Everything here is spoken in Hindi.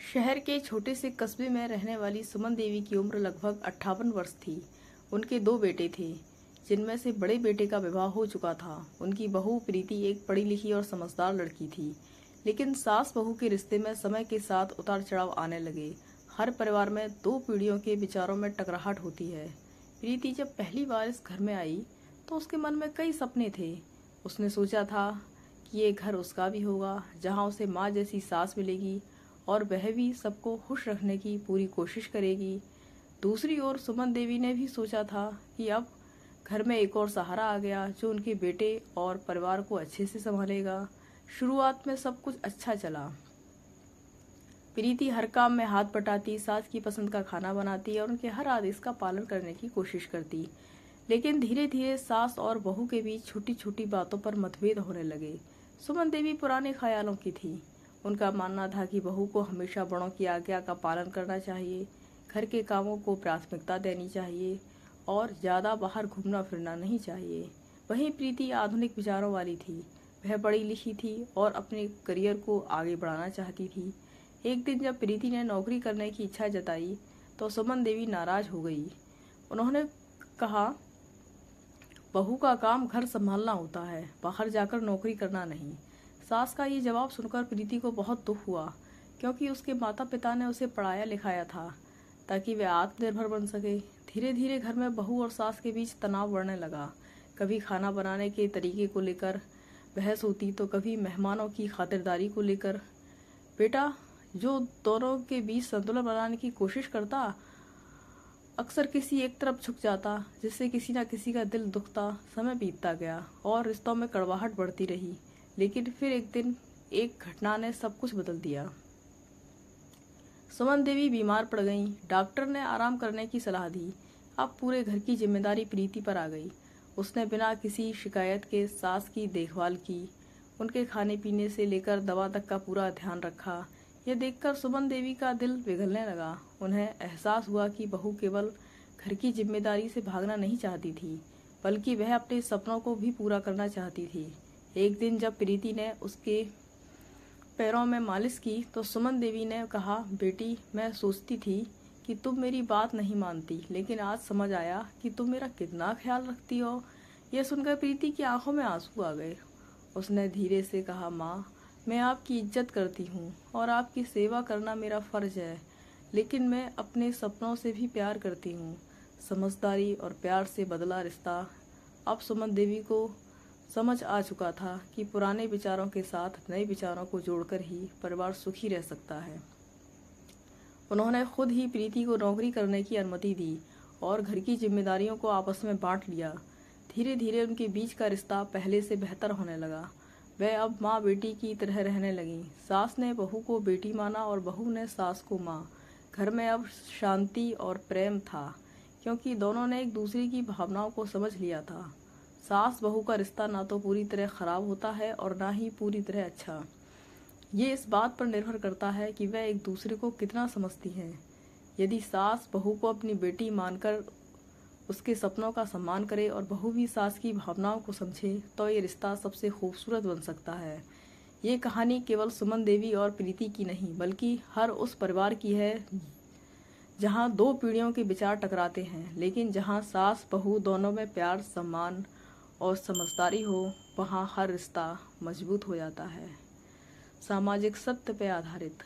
शहर के छोटे से कस्बे में रहने वाली सुमन देवी की उम्र लगभग 58 वर्ष थी। उनके दो बेटे थे, जिनमें से बड़े बेटे का विवाह हो चुका था। उनकी बहू प्रीति एक पढ़ी लिखी और समझदार लड़की थी, लेकिन सास बहू के रिश्ते में समय के साथ उतार चढ़ाव आने लगे। हर परिवार में दो पीढ़ियों के विचारों में टकराहट होती है। प्रीति जब पहली बार इस घर में आई तो उसके मन में कई सपने थे। उसने सोचा था कि ये घर उसका भी होगा, जहाँ उसे माँ जैसी सास मिलेगी और वह भी सबको खुश रखने की पूरी कोशिश करेगी। दूसरी ओर सुमन देवी ने भी सोचा था कि अब घर में एक और सहारा आ गया, जो उनके बेटे और परिवार को अच्छे से संभालेगा। शुरुआत में सब कुछ अच्छा चला। प्रीति हर काम में हाथ बटाती, सास की पसंद का खाना बनाती और उनके हर आदेश का पालन करने की कोशिश करती। लेकिन धीरे धीरे सास और बहू के बीच छोटी छोटी बातों पर मतभेद होने लगे। सुमन देवी पुराने ख्यालों की थी। उनका मानना था कि बहू को हमेशा बड़ों की आज्ञा का पालन करना चाहिए, घर के कामों को प्राथमिकता देनी चाहिए और ज़्यादा बाहर घूमना फिरना नहीं चाहिए। वहीं प्रीति आधुनिक विचारों वाली थी। वह पढ़ी लिखी थी और अपने करियर को आगे बढ़ाना चाहती थी। एक दिन जब प्रीति ने नौकरी करने की इच्छा जताई तो सुमन देवी नाराज हो गई। उन्होंने कहा, बहू का काम घर संभालना होता है, बाहर जाकर नौकरी करना नहीं। सास का ये जवाब सुनकर प्रीति को बहुत दुख हुआ, क्योंकि उसके माता पिता ने उसे पढ़ाया लिखाया था ताकि वह आत्मनिर्भर बन सके। धीरे धीरे घर में बहू और सास के बीच तनाव बढ़ने लगा। कभी खाना बनाने के तरीके को लेकर बहस होती तो कभी मेहमानों की खातिरदारी को लेकर। बेटा, जो दोनों के बीच संतुलन बनाने की कोशिश करता, अक्सर किसी एक तरफ झुक जाता, जिससे किसी न किसी का दिल दुखता। समय बीतता गया और रिश्तों में कड़वाहट बढ़ती रही। लेकिन फिर एक दिन एक घटना ने सब कुछ बदल दिया। सुमन देवी बीमार पड़ गईं। डॉक्टर ने आराम करने की सलाह दी। अब पूरे घर की जिम्मेदारी प्रीति पर आ गई। उसने बिना किसी शिकायत के सास की देखभाल की, उनके खाने पीने से लेकर दवा तक का पूरा ध्यान रखा। यह देखकर सुमन देवी का दिल पिघलने लगा। उन्हें एहसास हुआ कि बहू केवल घर की जिम्मेदारी से भागना नहीं चाहती थी, बल्कि वह अपने सपनों को भी पूरा करना चाहती थी। एक दिन जब प्रीति ने उसके पैरों में मालिश की तो सुमन देवी ने कहा, बेटी, मैं सोचती थी कि तुम मेरी बात नहीं मानती, लेकिन आज समझ आया कि तुम मेरा कितना ख्याल रखती हो। यह सुनकर प्रीति की आंखों में आंसू आ गए। उसने धीरे से कहा, माँ, मैं आपकी इज्जत करती हूँ और आपकी सेवा करना मेरा फर्ज है, लेकिन मैं अपने सपनों से भी प्यार करती हूँ। समझदारी और प्यार से बदला रिश्ता। अब सुमन देवी को समझ आ चुका था कि पुराने विचारों के साथ नए विचारों को जोड़कर ही परिवार सुखी रह सकता है। उन्होंने खुद ही प्रीति को नौकरी करने की अनुमति दी और घर की जिम्मेदारियों को आपस में बांट लिया। धीरे धीरे उनके बीच का रिश्ता पहले से बेहतर होने लगा। वह अब माँ बेटी की तरह रहने लगी। सास ने बहू को बेटी माना और बहू ने सास को माँ। घर में अब शांति और प्रेम था, क्योंकि दोनों ने एक दूसरे की भावनाओं को समझ लिया था। सास बहू का रिश्ता ना तो पूरी तरह खराब होता है और ना ही पूरी तरह अच्छा। ये इस बात पर निर्भर करता है कि वह एक दूसरे को कितना समझती हैं। यदि सास बहू को अपनी बेटी मानकर उसके सपनों का सम्मान करे और बहू भी सास की भावनाओं को समझे, तो ये रिश्ता सबसे खूबसूरत बन सकता है। ये कहानी केवल सुमन देवी और प्रीति की नहीं, बल्कि हर उस परिवार की है जहाँ दो पीढ़ियों के विचार टकराते हैं, लेकिन जहाँ सास बहू दोनों में प्यार, सम्मान और समझदारी हो, वहाँ हर रिश्ता मजबूत हो जाता है। सामाजिक सत्य पर आधारित।